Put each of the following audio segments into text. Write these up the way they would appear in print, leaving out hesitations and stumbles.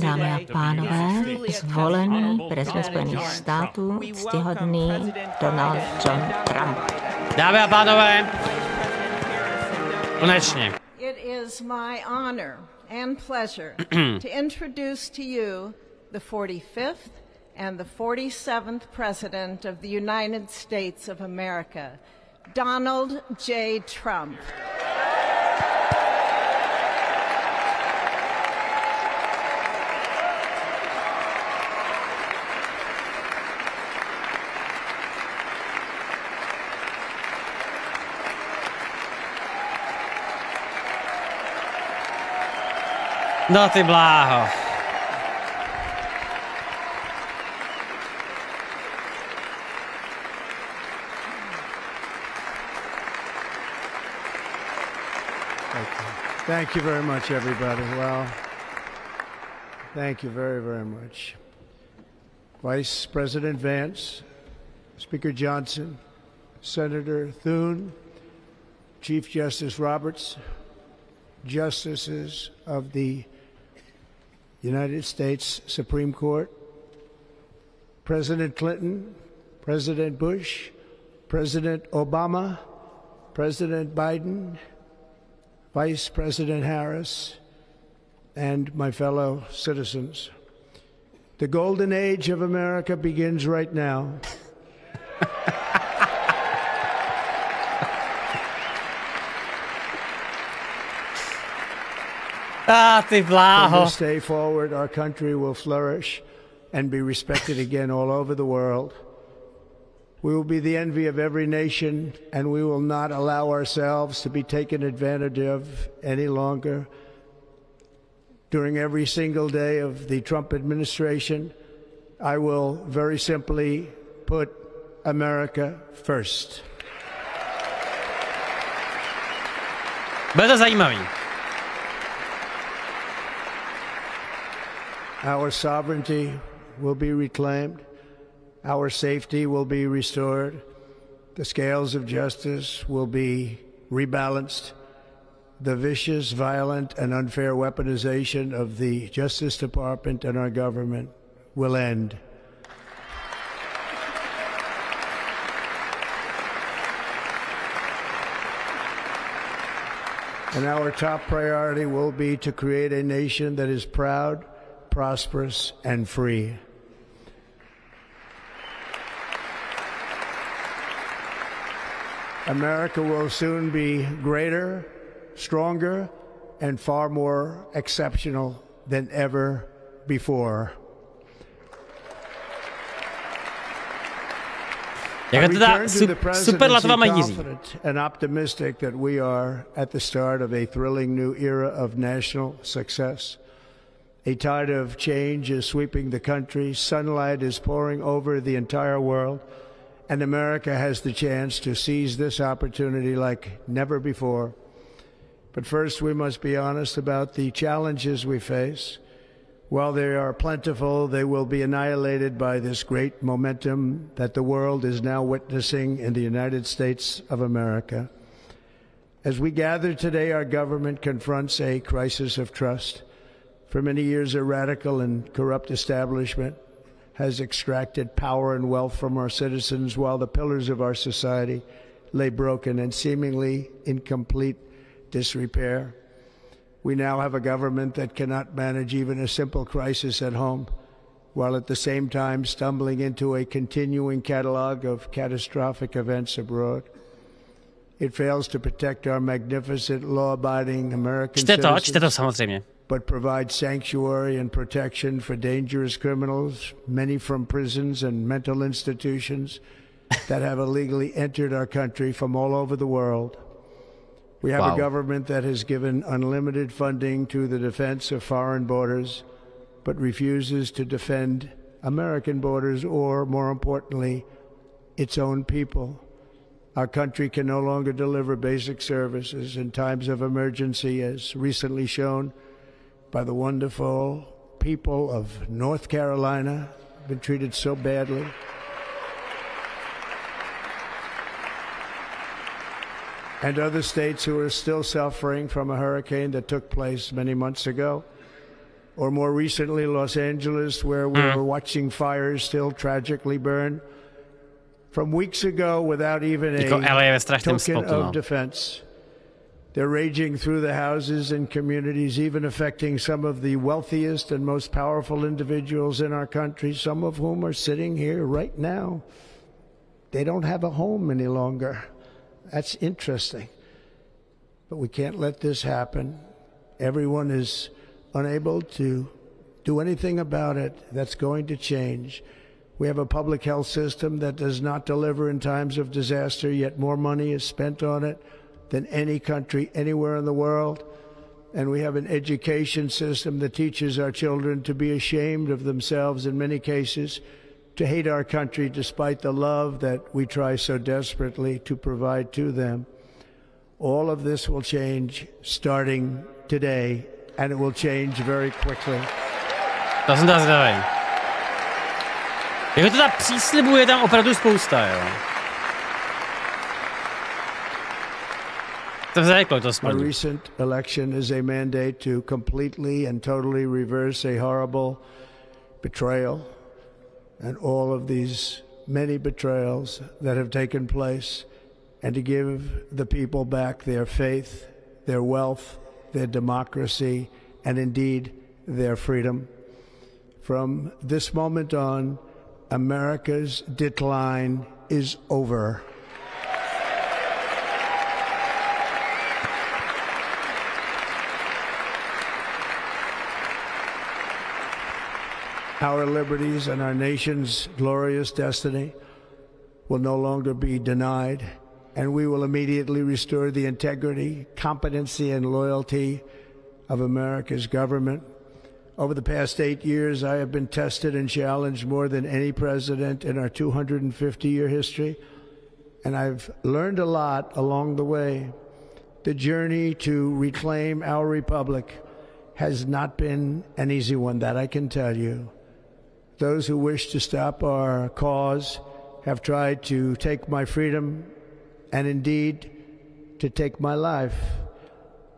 Dámy a pánové, zvolený prezident Spojených států, ctihodný Donald John Trump. Dámy a pánové, konečně. It is my honor and pleasure to introduce to you the 45th and the 47th President of the United States of America, Donald J. Trump. No ty bláho. Thank you very much, everybody. Well, thank you very, very much. Vice President Vance, Speaker Johnson, Senator Thune, Chief Justice Roberts, Justices of the United States Supreme Court, President Clinton, President Bush, President Obama, President Biden, Vice President Harris, and my fellow citizens. The golden age of America begins right now. Ty bláho. From this day forward, our country will flourish and be respected again all over the world. We will be the envy of every nation, and we will not allow ourselves to be taken advantage of any longer. During every single day of the Trump administration, I will very simply put America first. Bude to zajímavý. Our sovereignty will be reclaimed. Our safety will be restored. The scales of justice will be rebalanced. The vicious, violent, and unfair weaponization of the Justice Department and our government will end. And our top priority will be to create a nation that is proud, prosperous, and free. America will soon be greater, stronger, and far more exceptional than ever before. Jak teda superlativa mají and optimistic that we are at the start of a thrilling new era of national success. A tide of change is sweeping the country. Sunlight is pouring over the entire world. And America has the chance to seize this opportunity like never before. But first, we must be honest about the challenges we face. While they are plentiful, they will be annihilated by this great momentum that the world is now witnessing in the United States of America. As we gather today, our government confronts a crisis of trust. For many years, a radical and corrupt establishment has extracted power and wealth from our citizens while the pillars of our society lay broken and seemingly in complete disrepair. We now have a government that cannot manage even a simple crisis at home, while at the same time stumbling into a continuing catalog of catastrophic events abroad. It fails to protect our magnificent, law-abiding American citizens, samozřejmě. but provide sanctuary and protection for dangerous criminals, many from prisons and mental institutions that have illegally entered our country from all over the world. We have a government that has given unlimited funding to the defense of foreign borders, but refuses to defend American borders or, more importantly, its own people. Our country can no longer deliver basic services in times of emergency, as recently shown by the wonderful people of North Carolina, been treated so badly. And other states who are still suffering from a hurricane that took place many months ago. or more recently Los Angeles, where we were watching fires still tragically burn. From weeks ago, without even a token of defense, they're raging through the houses and communities, even affecting some of the wealthiest and most powerful individuals in our country, some of whom are sitting here right now. They don't have a home any longer. That's interesting. But we can't let this happen. Everyone is unable to do anything about it. That's going to change. We have a public health system that does not deliver in times of disaster, yet more money is spent on it than any country anywhere in the world. And we have an education system that teaches our children to be ashamed of themselves in many cases, to hate our country despite the love that we try so desperately to provide to them. All of this will change starting today, and it will change very quickly. To jsem zvědavý. Jako to ta příslibuje tam opravdu spousta, jo. To vzniklo, to smrdí. Our recent election is a mandate to completely and totally reverse a horrible betrayal and all of these many betrayals that have taken place, and to give the people back their faith, their wealth, their democracy, and indeed their freedom. From this moment on, America's decline is over. Our liberties and our nation's glorious destiny will no longer be denied, and we will immediately restore the integrity, competency, and loyalty of America's government. Over the past 8 years, I have been tested and challenged more than any president in our 250-year history, and I've learned a lot along the way. The journey to reclaim our republic has not been an easy one, that I can tell you. Those who wish to stop our cause have tried to take my freedom and indeed to take my life.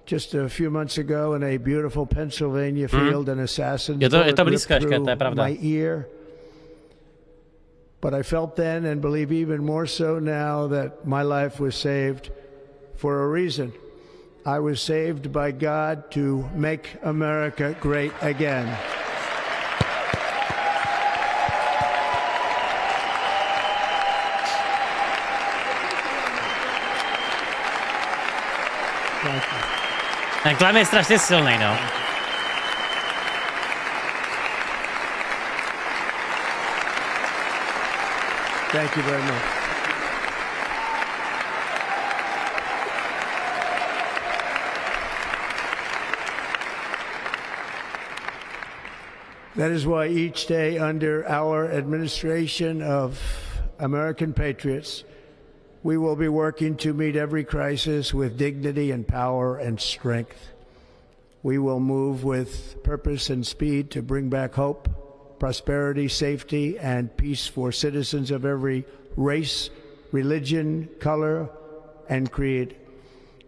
Just a few months ago in a beautiful Pennsylvania field, an assassin bullet ripped through my ear. But I felt then, and believe even more so now, that my life was saved for a reason. I was saved by God to make America great again. Ten klam je strašně silný, no. Thank you very much. That is why each day under our administration of American patriots, we will be working to meet every crisis with dignity and power and strength. We will move with purpose and speed to bring back hope, prosperity, safety, and peace for citizens of every race, religion, color, and creed.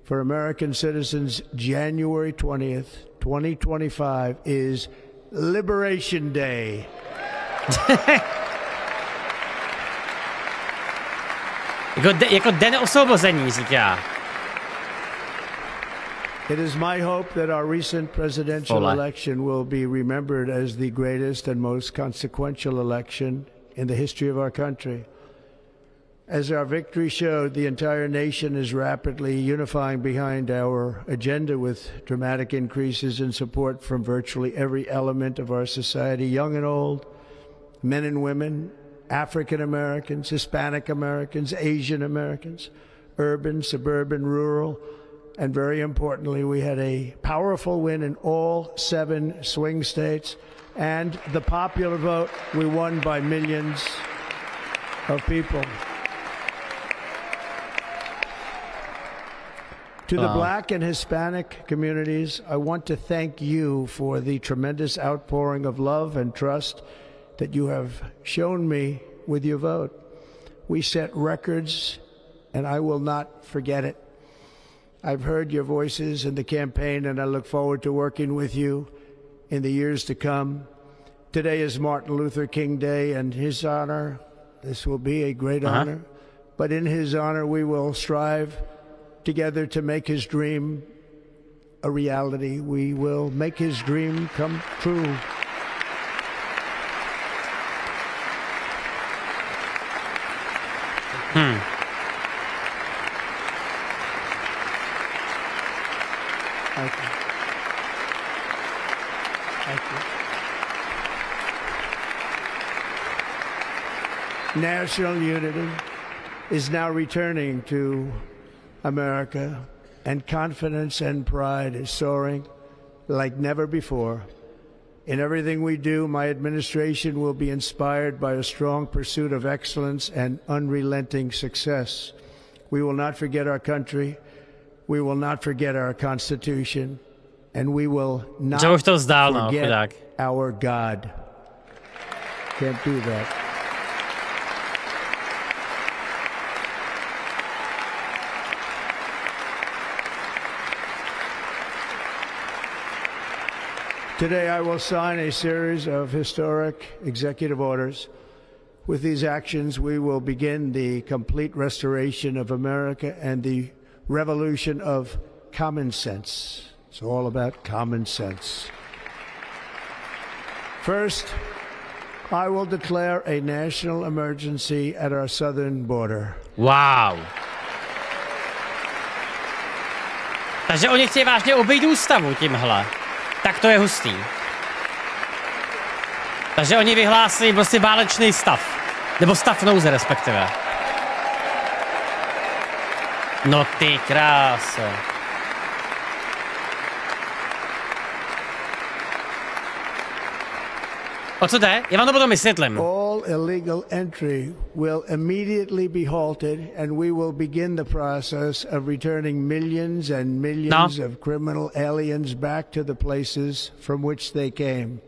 For American citizens, January 20th, 2025 is Liberation Day. Jako den osvobození, říká. It is my hope that our recent presidential election will be remembered as the greatest and most consequential election in the history of our country. As our victory showed, the entire nation is rapidly unifying behind our agenda with dramatic increases in support from virtually every element of our society, young and old, men and women, African Americans, Hispanic Americans, Asian Americans, urban, suburban, rural, and very importantly, we had a powerful win in all 7 swing states, and the popular vote, we won by millions of people. To the Black and Hispanic communities, I want to thank you for the tremendous outpouring of love and trust that you have shown me with your vote. We set records, and I will not forget it. I've heard your voices in the campaign, and I look forward to working with you in the years to come. Today is Martin Luther King Day, and his honor, this will be a great honor, but in his honor we will strive together to make his dream a reality. We will make his dream come true. Hm. Thank you. Thank you. National unity is now returning to America, and confidence and pride is soaring like never before. In everything we do, my administration will be inspired by a strong pursuit of excellence and unrelenting success. We will not forget our country, we will not forget our Constitution, and we will not forget our God. Can't do that. Today I will sign a series of historic executive orders. With these actions, we will begin the complete restoration of America and the revolution of common sense. It's all about common sense. First, I will declare a national emergency at our southern border. Wow. Takže oni chtějí vážně obejít ústavu tímhle. Tak to je hustý. Takže oni vyhlásí prostě válečný stav. Nebo stav nouze respektive. No ty kráso. O co jde? Já vám to potom vysvětlím. All illegal entry will immediately be halted and we will begin the process of returning millions and millions of criminal aliens back to the places from which they came.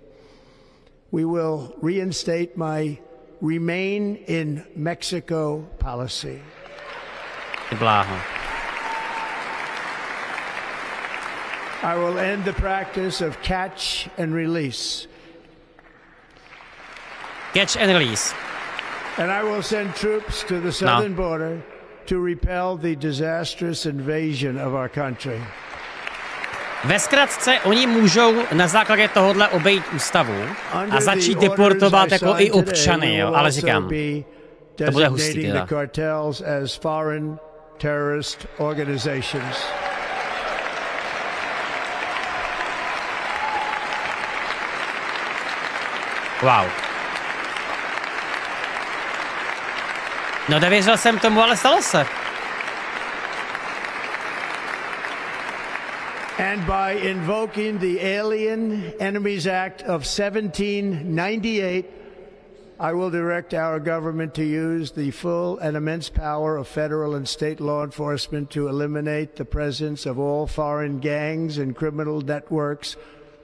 We will reinstate my Remain in Mexico policy. Bláho. I will end the practice of catch and release. Catch and release. And I will send troops to the southern border to repel the disastrous invasion of our country. Ve zkratce, oni můžou na základě tohohle obejít ústavu a začít deportovat jako i občany, jo, ale říkám, to bude hustý teda. Wow. No nevěřil jsem tomu, ale stalo se. And by invoking the Alien Enemies Act of 1798, I will direct our government to use the full and immense power of federal and state law enforcement to eliminate the presence of all foreign gangs and criminal networks,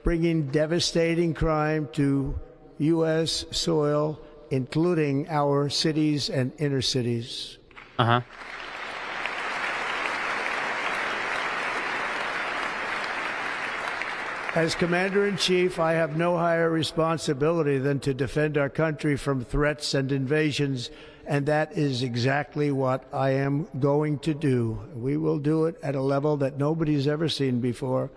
bringing devastating crime to U.S. soil, including our cities and inner cities. Uh-huh. As Commander-in-Chief, I have no higher responsibility than to defend our country from threats and invasions, and that is exactly what I am going to do. We will do it at a level that nobody's ever seen before.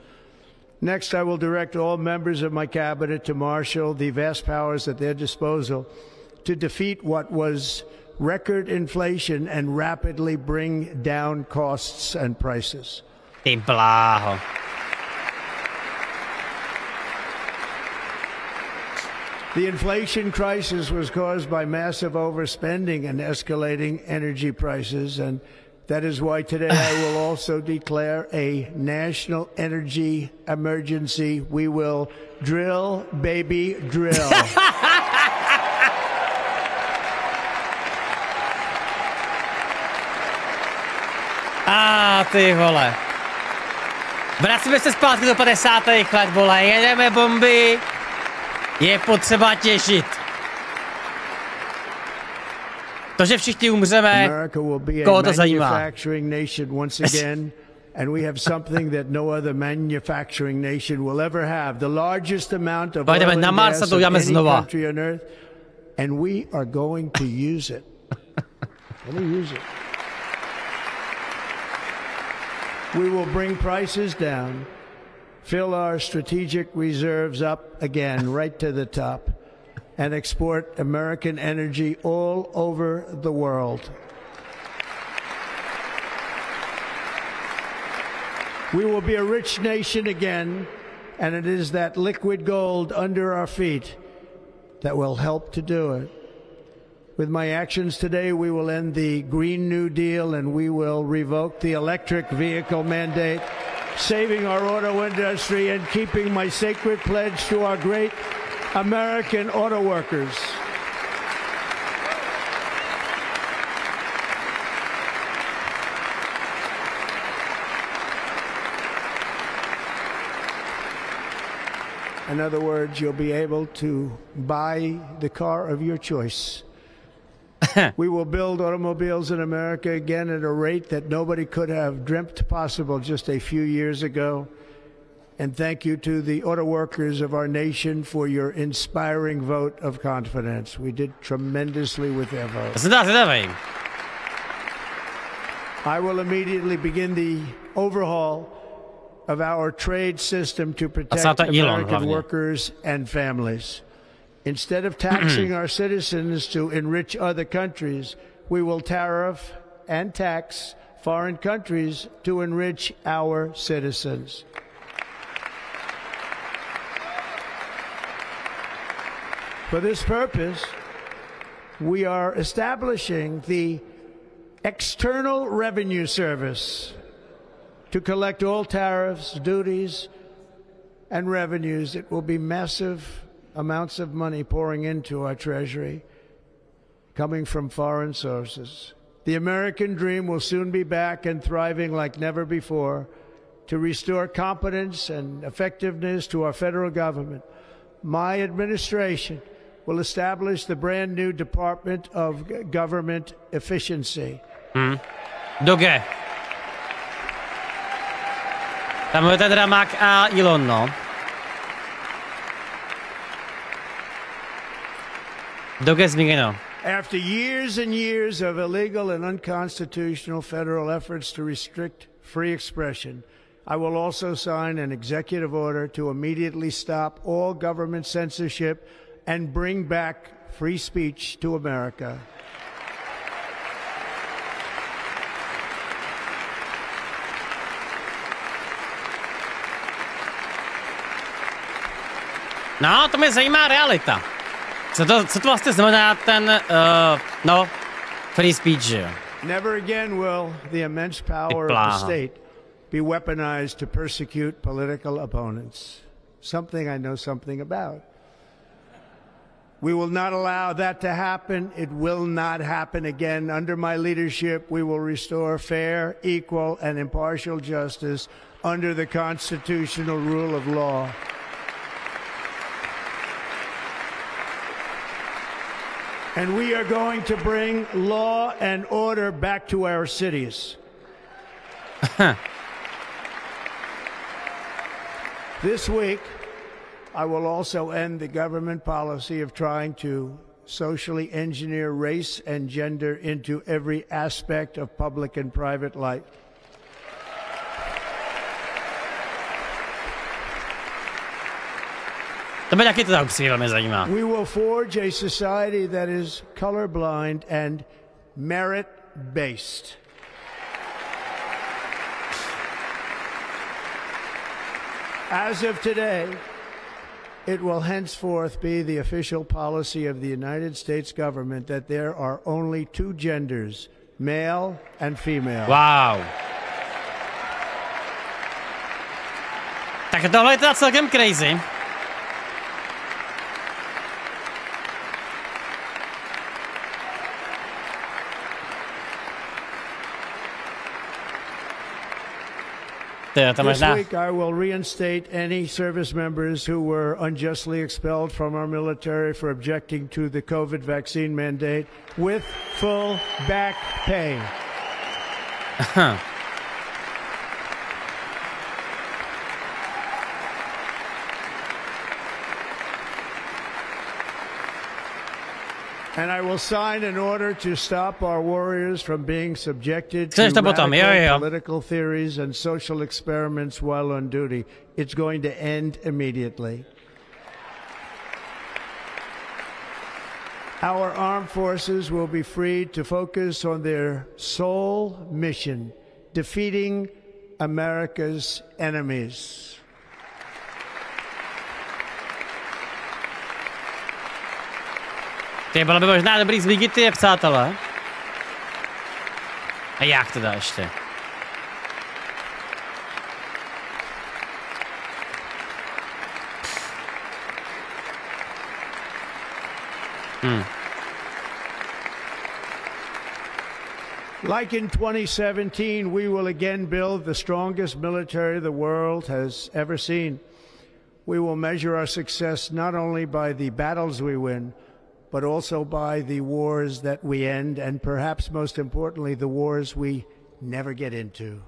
Next, I will direct all members of my cabinet to marshal the vast powers at their disposal to defeat what was record inflation and rapidly bring down costs and prices. Ty bláho. The inflation crisis was caused by massive overspending and escalating energy prices, and that is why today I will also declare a national energy emergency. We will drill, baby, drill. Ty vole. Vracíme se zpátky do 50. let, vole. Jedeme bomby. Je potřeba těžit. To, že všichni umřeme, koho to zajímá. And we have something that no other manufacturing nation will ever have. The largest amount of oil and gas of any country on earth. And we are going to use it. We will bring prices down, fill our strategic reserves up again, right to the top, and export American energy all over the world. We will be a rich nation again, and it is that liquid gold under our feet that will help to do it. With my actions today, we will end the Green New Deal and we will revoke the electric vehicle mandate, saving our auto industry and keeping my sacred pledge to our great American auto workers. In other words, you'll be able to buy the car of your choice. We will build automobiles in America again at a rate that nobody could have dreamt possible just a few years ago. And thank you to the auto workers of our nation for your inspiring vote of confidence. We did tremendously with their vote. I will immediately begin the overhaul of our trade system to protect American workers and families. Instead of taxing our citizens to enrich other countries, we will tariff and tax foreign countries to enrich our citizens. For this purpose, we are establishing the External Revenue Service to collect all tariffs, duties, and revenues. It will be massive amounts of money pouring into our treasury, coming from foreign sources. The American dream will soon be back and thriving like never before to restore competence and effectiveness to our federal government. My administration will establish the brand new Department of Government Efficiency. Doge. Tam je teda Mac a Elon, no. Doge zmíněno. After years and years of illegal and unconstitutional federal efforts to restrict free expression, I will also sign an executive order to immediately stop all government censorship and bring back free speech to America. No, to mě zajímá realita. Co to vlastně znamená ten, free speech, že jo? Never again will the immense power of the state be weaponized to persecute political opponents. Something I know something about. We will not allow that to happen. It will not happen again. Under my leadership, we will restore fair, equal, and impartial justice under the constitutional rule of law. And we are going to bring law and order back to our cities. This week, I will also end the government policy of trying to socially engineer race and gender into every aspect of public and private life. We will forge a society that is colorblind and merit-based. As of today, it will henceforth be the official policy of the United States government that there are only two genders, male and female. Wow. Tak tohle je teda celkem crazy. This week, I will reinstate any service members who were unjustly expelled from our military for objecting to the COVID vaccine mandate with full back pay. And I will sign an order to stop our warriors from being subjected to radical political theories and social experiments while on duty. It's going to end immediately. Our armed forces will be freed to focus on their sole mission, defeating America's enemies. To bylo by možná dobrý zlíkit ty, přátelé. A jak teda ještě? Like in 2017, we will again build the strongest military the world has ever seen. We will measure our success not only by the battles we win, but also by the wars that we end, and perhaps most importantly, the wars we never get into.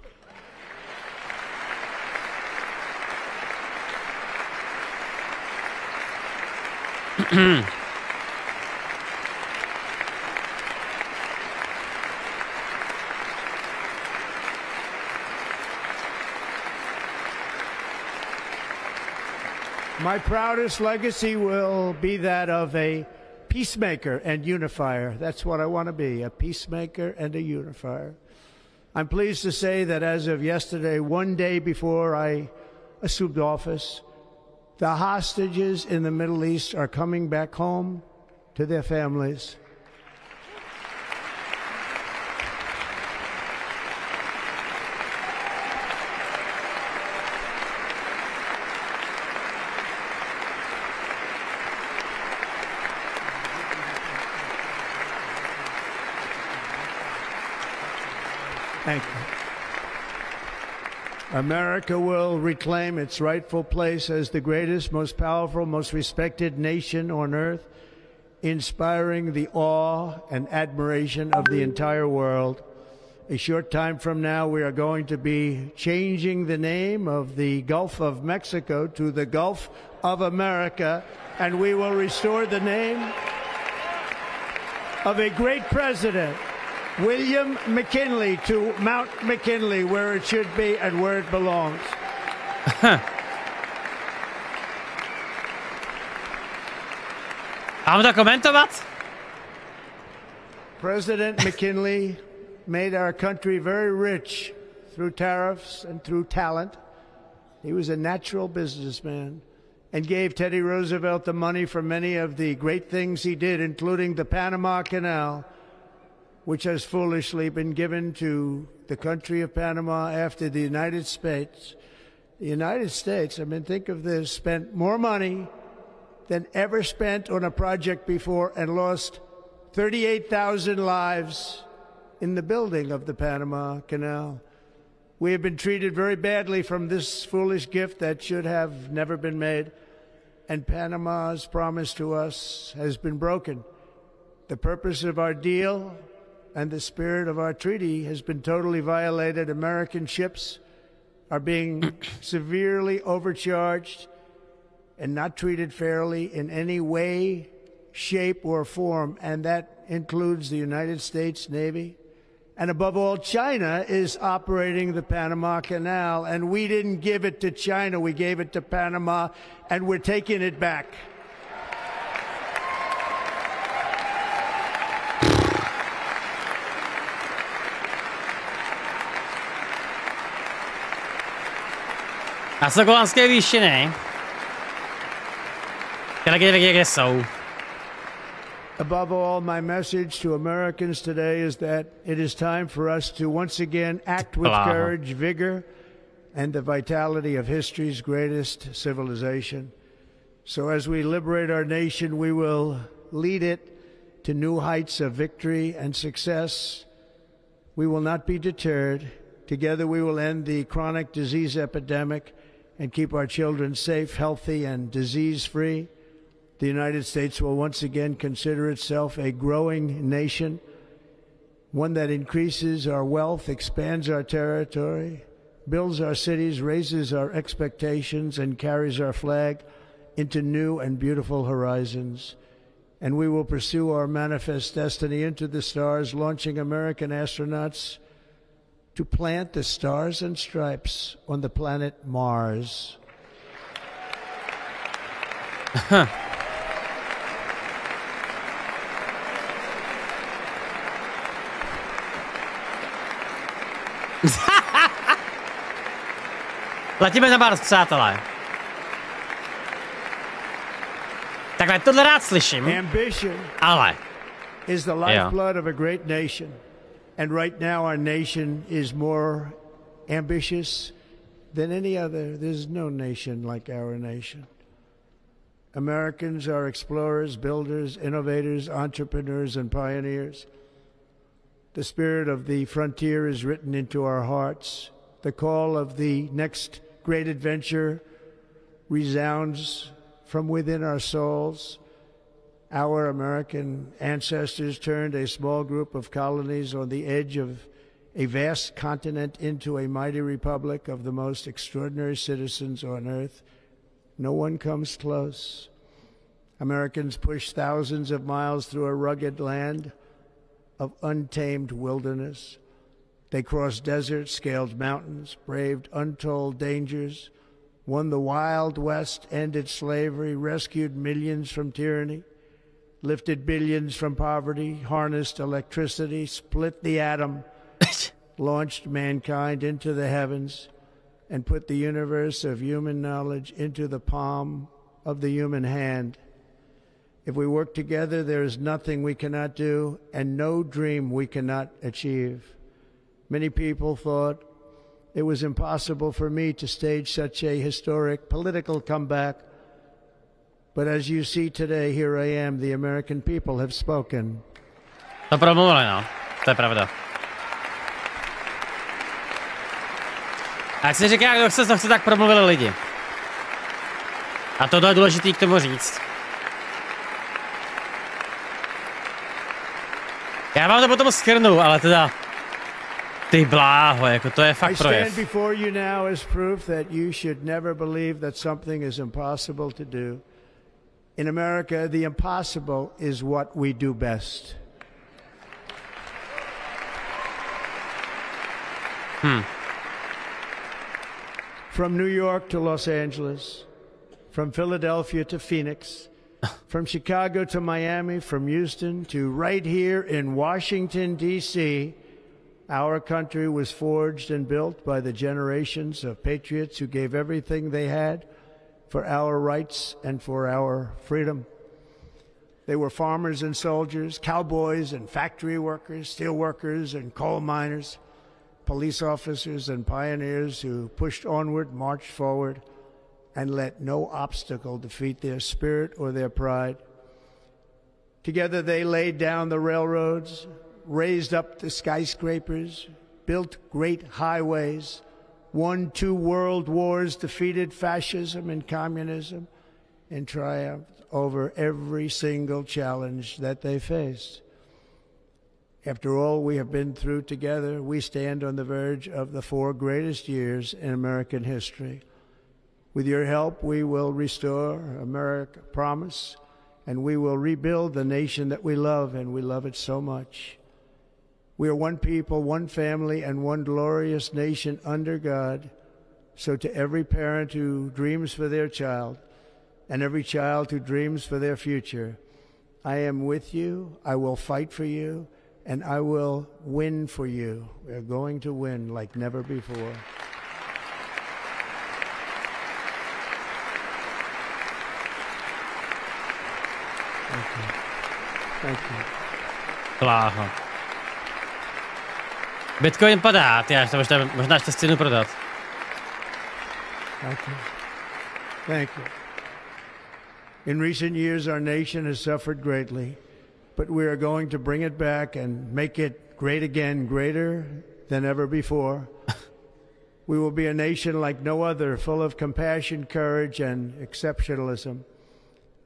My proudest legacy will be that of a peacemaker and unifier. That's what I want to be, a peacemaker and a unifier. I'm pleased to say that as of yesterday, one day before I assumed office, the hostages in the Middle East are coming back home to their families. Thank you. America will reclaim its rightful place as the greatest, most powerful, most respected nation on earth, inspiring the awe and admiration of the entire world. A short time from now, we are going to be changing the name of the Gulf of Mexico to the Gulf of America, and we will restore the name of a great president, William McKinley, to Mount McKinley, where it should be and where it belongs. Mám to komentovat? President McKinley made our country very rich through tariffs and through talent. He was a natural businessman and gave Teddy Roosevelt the money for many of the great things he did, including the Panama Canal, which has foolishly been given to the country of Panama after the United States. The United States, I mean, think of this, spent more money than ever spent on a project before and lost 38,000 lives in the building of the Panama Canal. We have been treated very badly from this foolish gift that should have never been made, and Panama's promise to us has been broken. The purpose of our deal and the spirit of our treaty has been totally violated. American ships are being severely overcharged and not treated fairly in any way, shape, or form, and that includes the United States Navy. And above all, China is operating the Panama Canal, and we didn't give it to China, we gave it to Panama, and we're taking it back. A co Golanské výšiny? Kde jsou? Above all, my message to Americans today is that it is time for us to once again act with courage, vigor, and the vitality of history's greatest civilization. So as we liberate our nation, we will lead it to new heights of victory and success. We will not be deterred. Together we will end the chronic disease epidemic and keep our children safe, healthy, and disease-free. The United States will once again consider itself a growing nation, one that increases our wealth, expands our territory, builds our cities, raises our expectations, and carries our flag into new and beautiful horizons. and we will pursue our manifest destiny into the stars, launching American astronauts to plant the stars and stripes on the planet Mars. Letíme na Mars, přátelé. Takhle, tohle rád slyším, ale... is the lifeblood of a great nation. And right now our nation is more ambitious than any other. There's no nation like our nation. Americans are explorers, builders, innovators, entrepreneurs, and pioneers. The spirit of the frontier is written into our hearts. The call of the next great adventure resounds from within our souls. Our American ancestors turned a small group of colonies on the edge of a vast continent into a mighty republic of the most extraordinary citizens on earth. No one comes close. Americans pushed thousands of miles through a rugged land of untamed wilderness. They crossed deserts, scaled mountains, braved untold dangers, won the Wild West, ended slavery, rescued millions from tyranny, lifted billions from poverty, harnessed electricity, split the atom, launched mankind into the heavens, and put the universe of human knowledge into the palm of the human hand. If we work together, there is nothing we cannot do and no dream we cannot achieve. Many people thought it was impossible for me to stage such a historic political comeback. But as you see today, here I am. The American people have spoken. To promluvili, no. To je pravda. A jak se říká, kdo chce, tak promluvili lidi. A tohle je důležitý k tomu říct. Já vám to potom shrnu, ale teda... Ty bláho, jako to je fakt projev. I stand before you now as proof that you should never believe that something is impossible to do. In America, the impossible is what we do best. From New York to Los Angeles, from Philadelphia to Phoenix, from Chicago to Miami, from Houston to right here in Washington, D.C., our country was forged and built by the generations of patriots who gave everything they had for our rights and for our freedom. They were farmers and soldiers, cowboys and factory workers, steel workers and coal miners, police officers and pioneers who pushed onward, marched forward, and let no obstacle defeat their spirit or their pride. Together they laid down the railroads, raised up the skyscrapers, built great highways, won 2 world wars, defeated fascism and communism, and triumphed over every single challenge that they faced. After all we have been through together, we stand on the verge of the 4 greatest years in American history. With your help, we will restore America, promise, and we will rebuild the nation that we love, and we love it so much. We are one people, one family, and one glorious nation under God. So to every parent who dreams for their child, and every child who dreams for their future, I am with you, I will fight for you, and I will win for you. We are going to win like never before. Thank you. Thank you. Bláho. Bitcoin padá, ty až to možná ještě stihnu prodat. Thank you. Thank you. In recent years, our nation has suffered greatly, but we are going to bring it back and make it great again, greater than ever before. We will be a nation like no other, full of compassion, courage, and exceptionalism.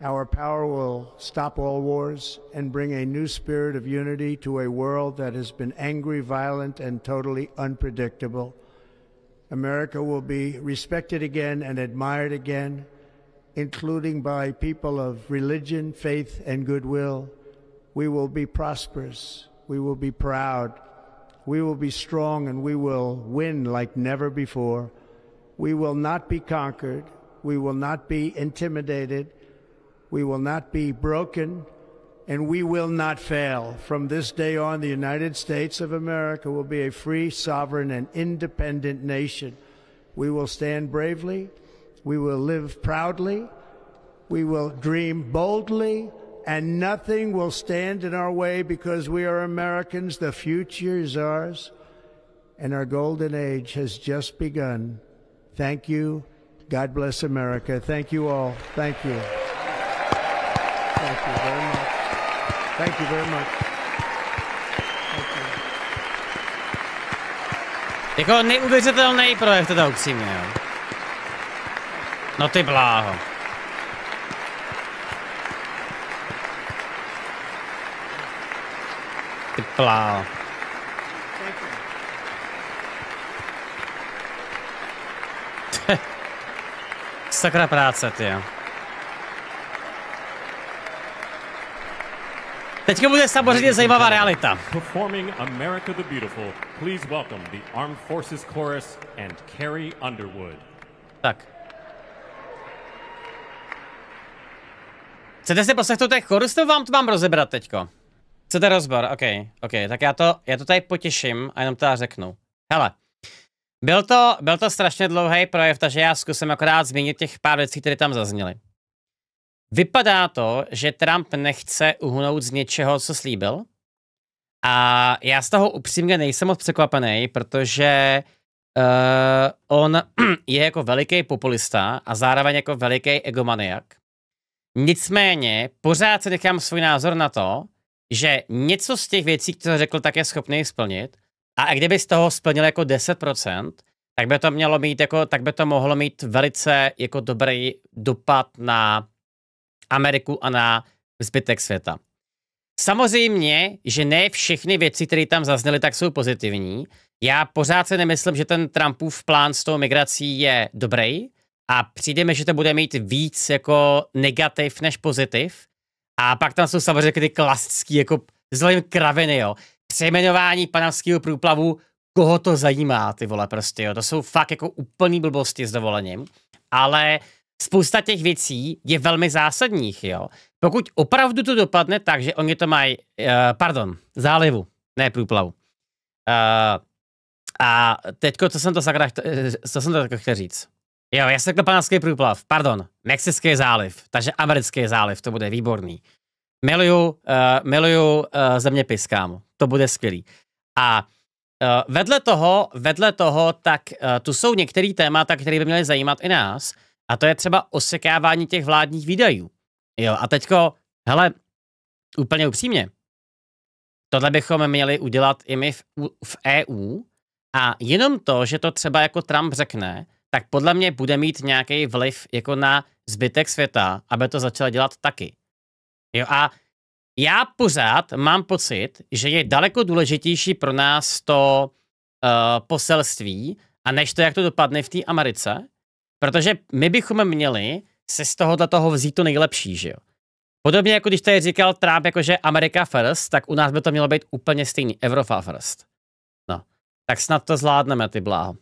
Our power will stop all wars and bring a new spirit of unity to a world that has been angry, violent, and totally unpredictable. America will be respected again and admired again. including by people of religion, faith, and goodwill. We will be prosperous. We will be proud. We will be strong, and we will win like never before. We will not be conquered. We will not be intimidated. We will not be broken, and we will not fail. From this day on, the United States of America will be a free, sovereign, and independent nation. We will stand bravely. We will live proudly. We will dream boldly, and nothing will stand in our way because we are Americans. The future is ours, and our golden age has just begun. Thank you. God bless America. Thank you all. Thank you. Thank you very much. Thank you very much. Thank you. Jako neuvěřitelný projev, teda upřímně, jo. No ty bláho. Ty bláho. Sakra práce, ty jo. Teďka bude samozřejmě zajímavá realita. Performing America the Beautiful, please welcome the Armed Forces Chorus and Carrie Underwood. Tak. Chcete si poslechnout ten chorus, nebo vám to mám rozebrat teďko? Chcete rozbor? OK, tak já to tady potěším a jenom to řeknu. Hele, byl to strašně dlouhý projev, takže já zkusím akorát zmínit těch pár věcí, které tam zazněly. Vypadá to, že Trump nechce uhnout z něčeho, co slíbil. A já z toho upřímně nejsem moc překvapený, protože on je jako veliký populista a zároveň jako veliký egomaniak. Nicméně pořád se nechám svůj názor na to, že něco z těch věcí, které řekl, tak je schopný splnit. A kdyby z toho splnil jako 10%, tak by to mělo mít jako, tak by to mohlo mít velice jako dobrý dopad na Ameriku a na zbytek světa. Samozřejmě, že ne všechny věci, které tam zazněly, tak jsou pozitivní. Já pořád si nemyslím, že ten Trumpův plán s tou migrací je dobrý a přijde mi, že to bude mít víc jako negativ než pozitiv. A pak tam jsou samozřejmě ty klasický jako zlým kraviny, jo. Přejmenování panamského průplavu, koho to zajímá, ty vole, prostě, jo. To jsou fakt jako úplný blbosti s dovolením. Ale spousta těch věcí je velmi zásadních, jo. Pokud opravdu to dopadne tak, že oni to mají, zálivu, ne průplavu. A teďko, co jsem to chtěl říct. Jo, já jsem řekl panamský průplav, mexický záliv, takže americký záliv, to bude výborný. Miluju zeměpis, kámo, to bude skvělý. A vedle toho, tak tu jsou některé témata, které by měly zajímat i nás, a to je třeba osekávání těch vládních výdajů. Jo, a teďko, hele, úplně upřímně, tohle bychom měli udělat i my v EU a jenom to, že to třeba jako Trump řekne, tak podle mě bude mít nějaký vliv jako na zbytek světa, aby to začalo dělat taky. Jo, a já pořád mám pocit, že je daleko důležitější pro nás to poselství, a než to, jak to dopadne v té Americe, protože my bychom měli se z toho vzít to nejlepší, že jo. Podobně jako když tady říkal Trump, jakože America first, tak u nás by to mělo být úplně stejný, Evropa first. No, tak snad to zvládneme, ty bláho.